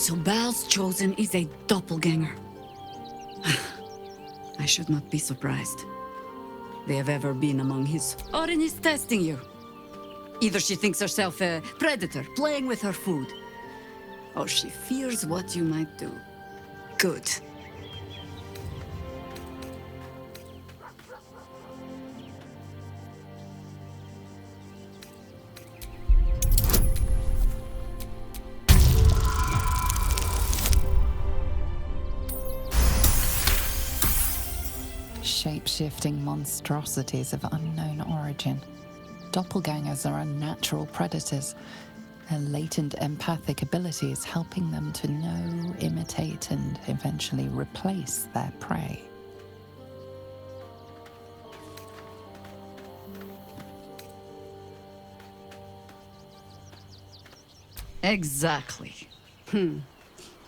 So Bal's chosen is a doppelganger. I should not be surprised. They have ever been among his... Orin is testing you. Either she thinks herself a predator, playing with her food, or she fears what you might do. Good. Shape-shifting monstrosities of unknown origin. Doppelgangers are unnatural predators, their latent empathic abilities helping them to know, imitate, and eventually replace their prey. Exactly.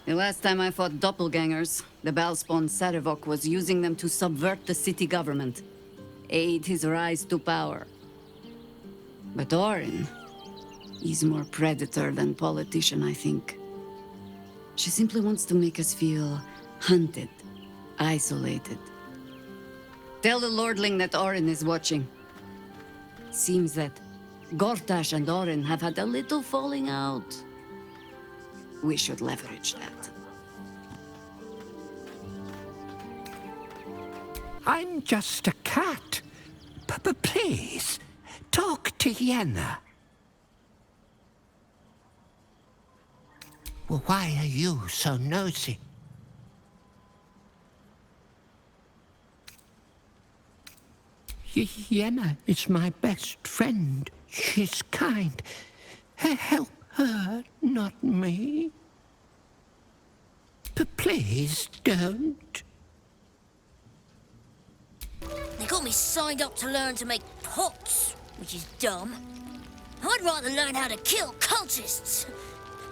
The last time I fought doppelgangers, the Balspawn Sarevok was using them to subvert the city government, aid his rise to power. But Orin, he's more predator than politician, I think. She simply wants to make us feel hunted, isolated. Tell the Lordling that Orin is watching. Seems that Gortash and Orin have had a little falling out. We should leverage that. I'm just a cat. But please, talk to Yenna. Well, why are you so nosy? Yenna is my best friend. She's kind. Help her, not me. But please don't. They got me signed up to learn to make pots, which is dumb. I'd rather learn how to kill cultists.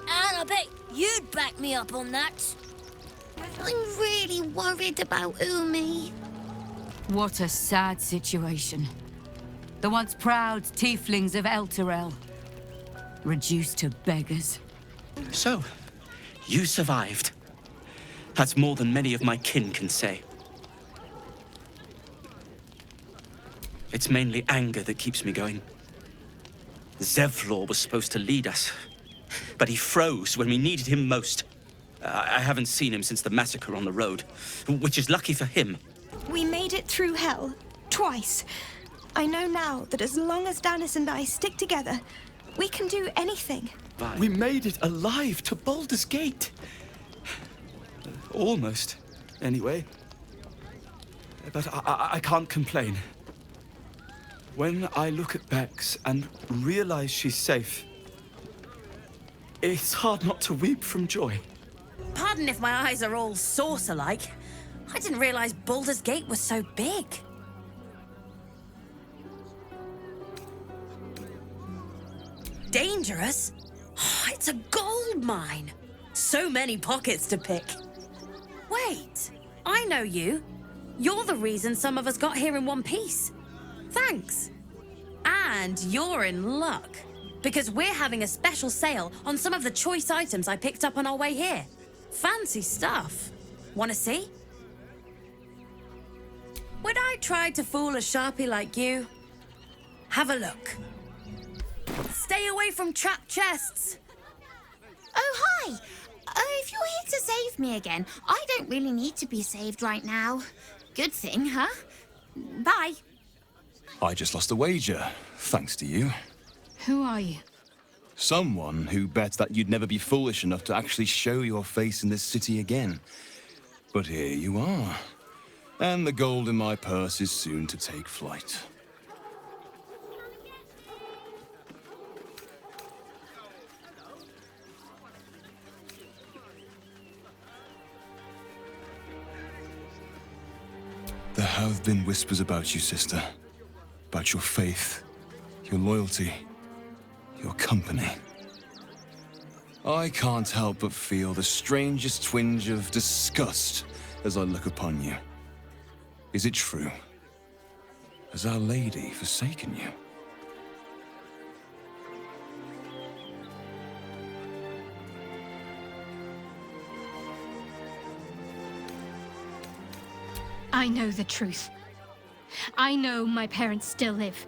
And I bet you'd back me up on that. I'm really worried about Umi. What a sad situation. The once proud Tieflings of Elturel, reduced to beggars. So, you survived. That's more than many of my kin can say. It's mainly anger that keeps me going. Zevlor was supposed to lead us, but he froze when we needed him most. I haven't seen him since the massacre on the road, which is lucky for him. We made it through hell, twice. I know now that as long as Danis and I stick together, we can do anything. We made it alive to Baldur's Gate. Almost, anyway. But I can't complain. When I look at Bex and realize she's safe, it's hard not to weep from joy. Pardon if my eyes are all saucer-like. I didn't realize Baldur's Gate was so big. Dangerous? Oh, it's a gold mine. So many pockets to pick. Wait, I know you. You're the reason some of us got here in one piece. Thanks. And you're in luck, because we're having a special sale on some of the choice items I picked up on our way here. Fancy stuff. Want to see? Would I try to fool a Sharpie like you? Have a look. Stay away from trapped chests. Oh, hi! If you're here to save me again, I don't really need to be saved right now. Good thing, huh? Bye. I just lost a wager, thanks to you. Who are you? Someone who bet that you'd never be foolish enough to actually show your face in this city again. But here you are. And the gold in my purse is soon to take flight. There have been whispers about you, sister. About your faith, your loyalty, your company. I can't help but feel the strangest twinge of disgust as I look upon you. Is it true? Has Our Lady forsaken you? I know the truth. I know my parents still live.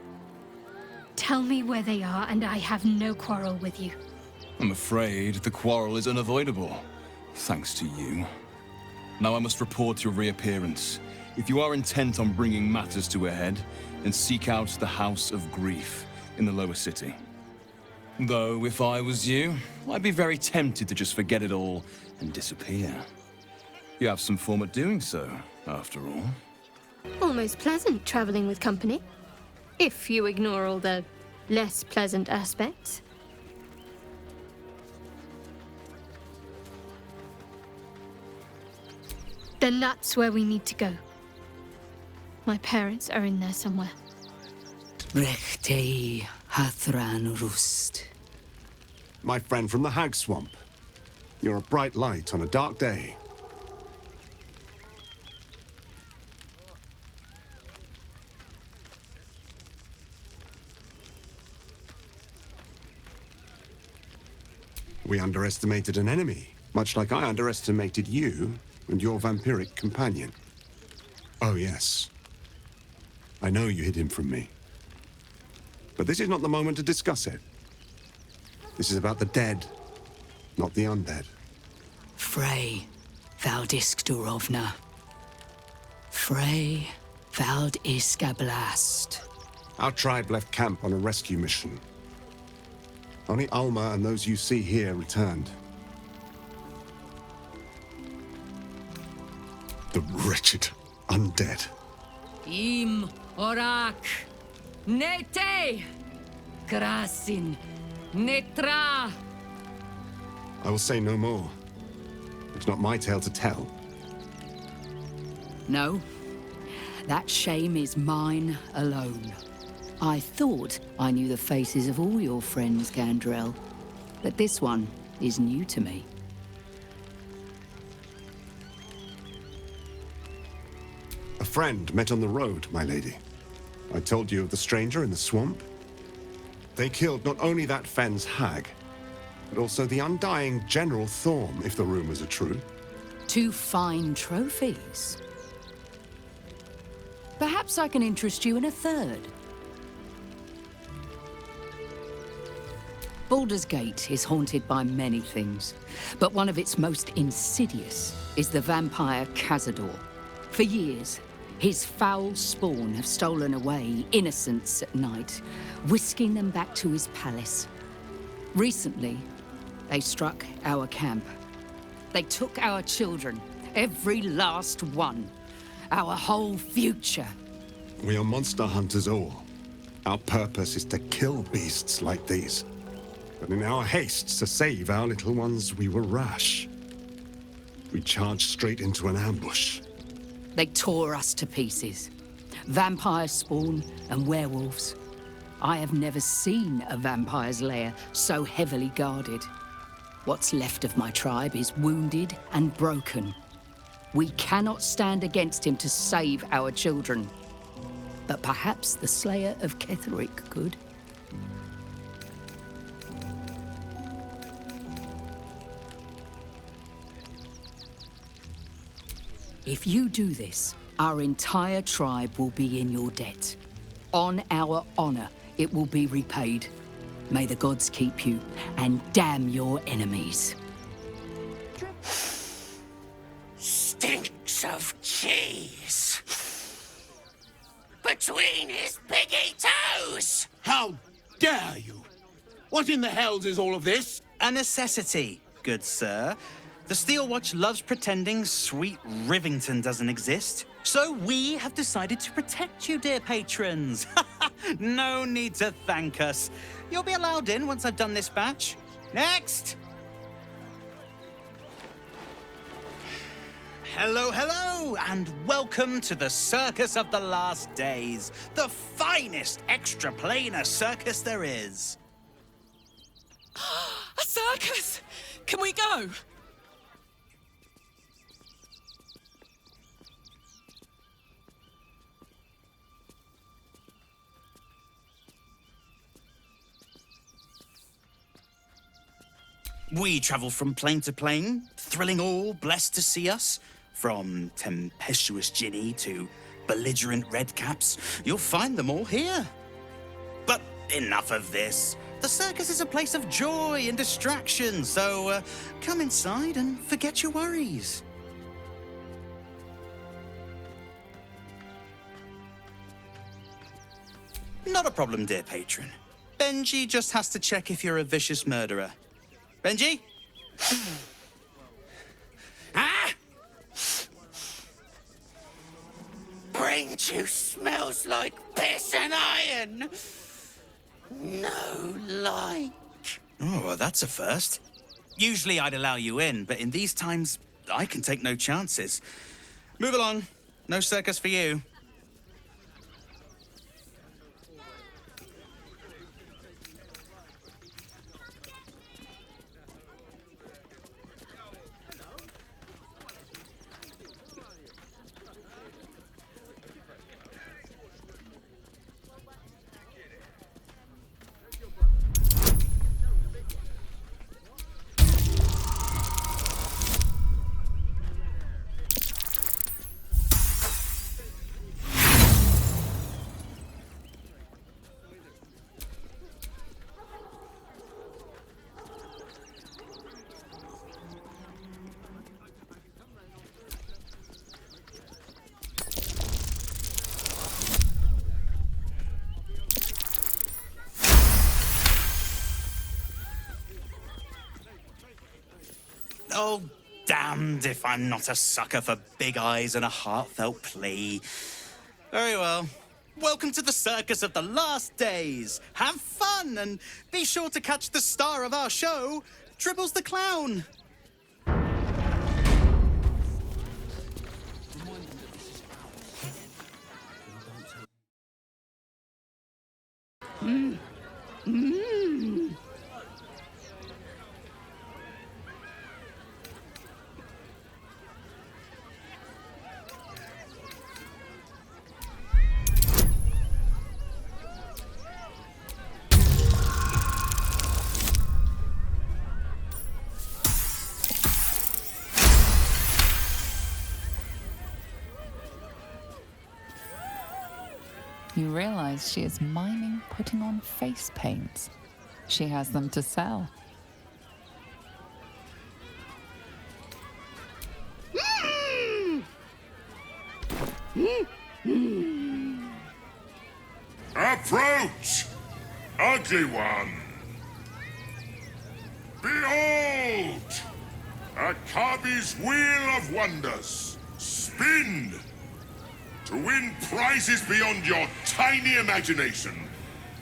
Tell me where they are, and I have no quarrel with you. I'm afraid the quarrel is unavoidable, thanks to you. Now I must report your reappearance. If you are intent on bringing matters to a head, then seek out the House of Grief in the lower city. Though, if I was you, I'd be very tempted to just forget it all and disappear. You have some form at doing so, after all. Almost pleasant traveling with company. If you ignore all the less pleasant aspects. Then that's where we need to go. My parents are in there somewhere. Rechtei Hathran Rust. My friend from the Hag Swamp. You're a bright light on a dark day. We underestimated an enemy, much like I underestimated you and your vampiric companion. Oh, yes. I know you hid him from me. But this is not the moment to discuss it. This is about the dead, not the undead. Frey Valdisk Durovna. Frey Valdisk Ablast. Our tribe left camp on a rescue mission. Only Alma and those you see here returned. The wretched undead. Im Orak. Nete. Krasin. Netra. I will say no more. It's not my tale to tell. No. That shame is mine alone. I thought I knew the faces of all your friends, Gandrel, but this one is new to me. A friend met on the road, my lady. I told you of the stranger in the swamp. They killed not only that fen's hag, but also the undying General Thorm, if the rumors are true. 2 fine trophies. Perhaps I can interest you in a third. Baldur's Gate is haunted by many things, but one of its most insidious is the vampire Cazador. For years, his foul spawn have stolen away innocents at night, whisking them back to his palace. Recently, they struck our camp. They took our children, every last one, our whole future. We are monster hunters all. Our purpose is to kill beasts like these. But in our haste to save our little ones, we were rash. We charged straight into an ambush. They tore us to pieces. Vampire spawn and werewolves. I have never seen a vampire's lair so heavily guarded. What's left of my tribe is wounded and broken. We cannot stand against him to save our children. But perhaps the Slayer of Cleric could. If you do this, our entire tribe will be in your debt. On our honor, it will be repaid. May the gods keep you, and damn your enemies. Stinks of cheese. Between his piggy toes! How dare you? What in the hells is all of this? A necessity, good sir. The Steel Watch loves pretending sweet Rivington doesn't exist. So we have decided to protect you, dear patrons. No need to thank us. You'll be allowed in once I've done this batch. Next! Hello, hello, and welcome to the Circus of the Last Days, the finest extra-planar circus there is. A circus! Can we go? We travel from plane to plane, thrilling all blessed to see us. From tempestuous Ginny to belligerent redcaps, you'll find them all here. But enough of this. The circus is a place of joy and distraction, so come inside and forget your worries. Not a problem, dear patron. Benji just has to check if you're a vicious murderer. Benji? Ah! Brain juice smells like piss and iron. No like. Oh, well, that's a first. Usually I'd allow you in, but in these times, I can take no chances. Move along. No circus for you. Oh, damned if I'm not a sucker for big eyes and a heartfelt plea. Very well. Welcome to the circus of the last days. Have fun and be sure to catch the star of our show, Dribbles the Clown. You realize she is miming putting on face paints. She has them to sell. Approach, ugly one. Behold, Akabi's Wheel of Wonders. Spin to win prizes beyond your tiny imagination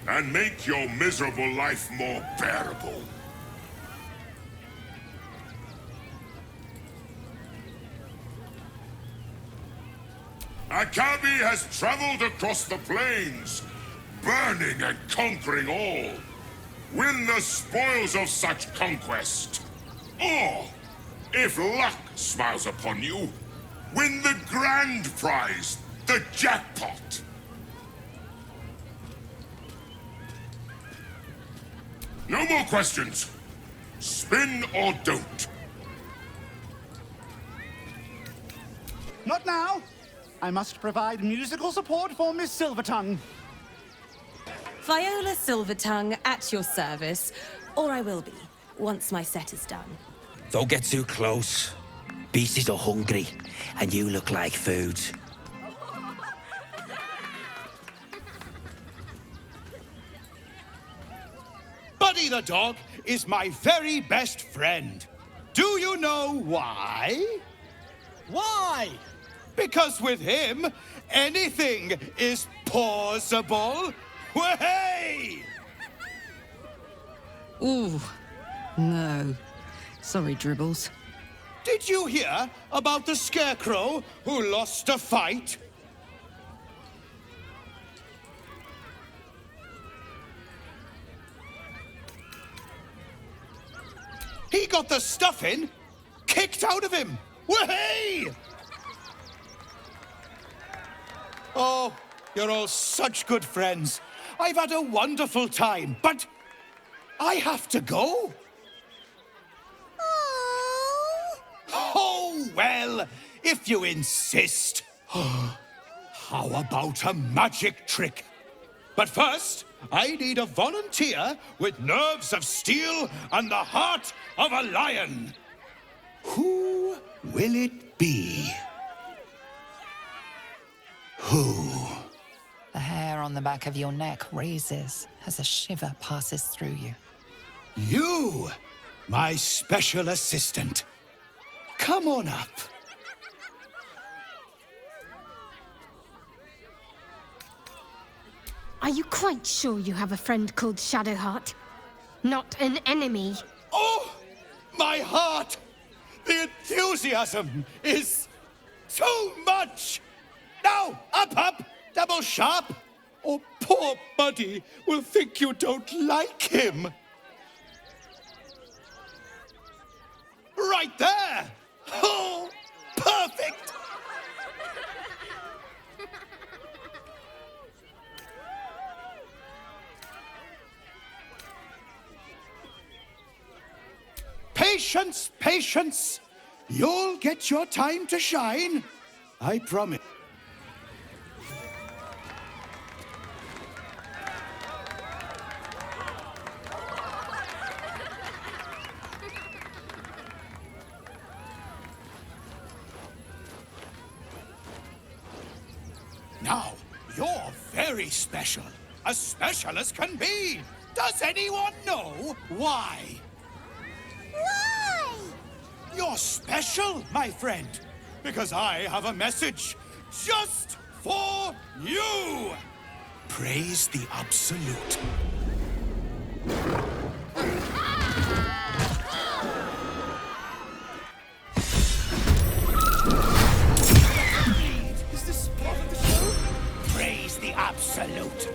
and make your miserable life more bearable. Akabi has traveled across the plains, burning and conquering all. Win the spoils of such conquest. Or, if luck smiles upon you, win the grand prize, the jackpot. No more questions. Spin or don't. Not now. I must provide musical support for Miss Silvertongue. Viola Silvertongue at your service, or I will be, once my set is done. Don't get too close. Beasties are hungry, and you look like food. Buddy the dog is my very best friend. Do you know why? Why? Because with him, anything is possible. Way! Ooh, no. Sorry, Dribbles. Did you hear about the scarecrow who lost a fight? He got the stuffing kicked out of him. Way! Oh, you're all such good friends. I've had a wonderful time, but I have to go. Oh! well, if you insist. How about a magic trick? But first, I need a volunteer with nerves of steel and the heart of a lion. Who will it be? Who? The hair on the back of your neck raises as a shiver passes through you. You, my special assistant. Come on up. Are you quite sure you have a friend called Shadowheart? Not an enemy? Oh, my heart! The enthusiasm is too much! Now, up, double sharp, or poor Buddy will think you don't like him. Right there! Oh, perfect! Patience, patience. You'll get your time to shine. I promise. Now, you're very special. As special as can be. Does anyone know why? Why? You're special, my friend, because I have a message just for you. Praise the Absolute. Is this part of the show? Praise the Absolute.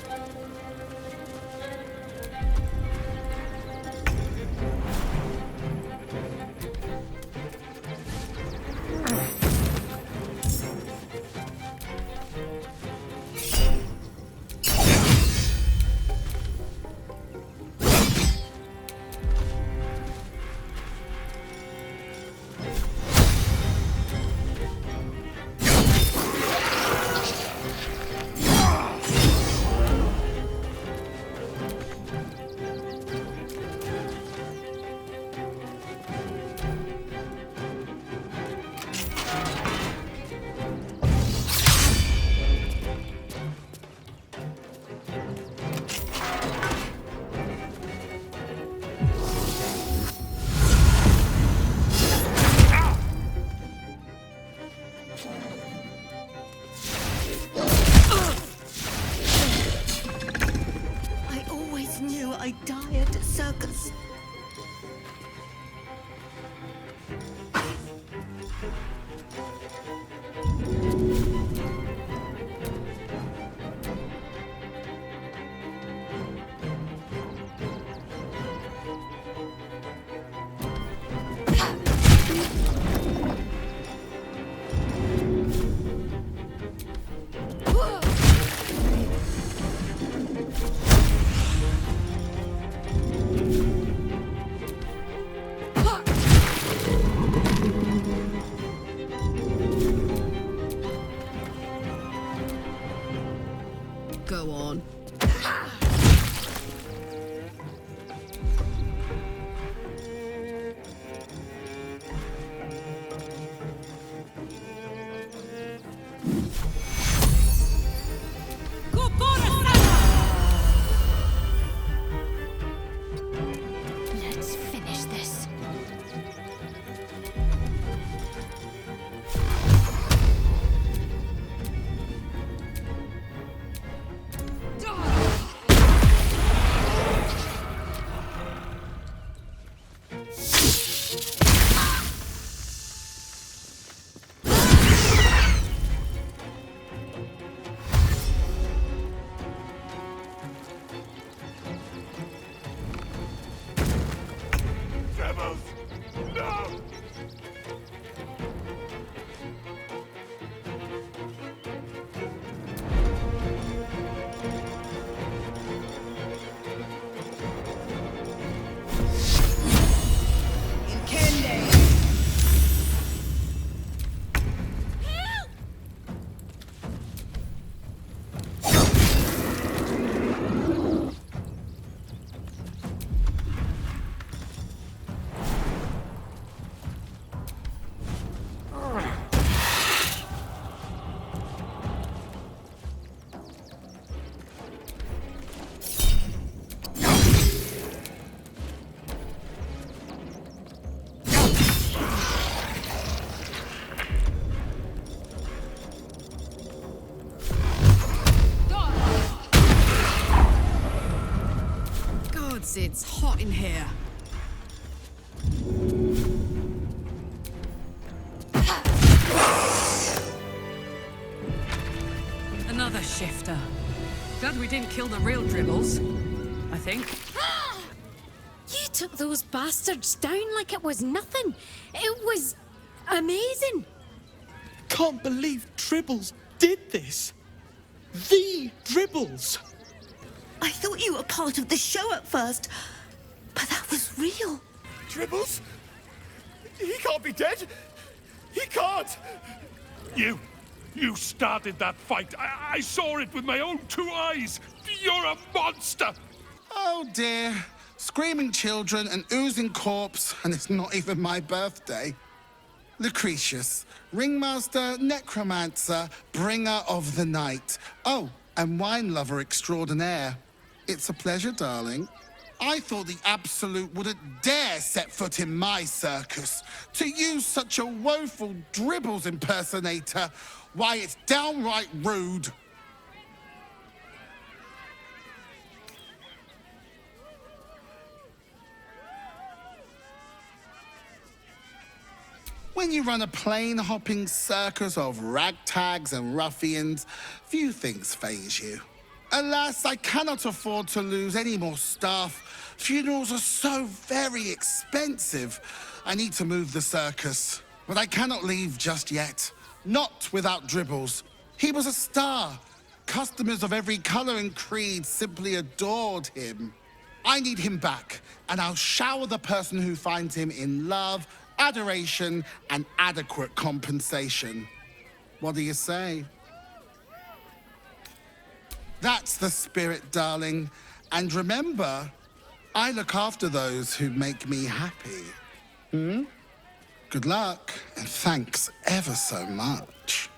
in here. Another shifter. Glad we didn't kill the real dribbles, I think. You took those bastards down like it was nothing. It was amazing. Can't believe Dribbles did this. The Dribbles. I thought you were part of the show at first, but that was real. Dribbles? He can't be dead. He can't. You started that fight. I saw it with my own 2 eyes. You're a monster. Oh dear. Screaming children, an oozing corpse, and it's not even my birthday. Lucretius, ringmaster, necromancer, bringer of the night. Oh, and wine lover extraordinaire. It's a pleasure, darling. I thought the Absolute wouldn't dare set foot in my circus. To use such a woeful Dribbles impersonator, why, it's downright rude. When you run a plane-hopping circus of ragtags and ruffians, few things faze you. Alas, I cannot afford to lose any more staff. Funerals are so very expensive. I need to move the circus, but I cannot leave just yet. Not without Dribbles. He was a star. Customers of every color and creed simply adored him. I need him back, and I'll shower the person who finds him in love, adoration, and adequate compensation. What do you say? That's the spirit, darling. And remember, I look after those who make me happy. Good luck, and thanks ever so much.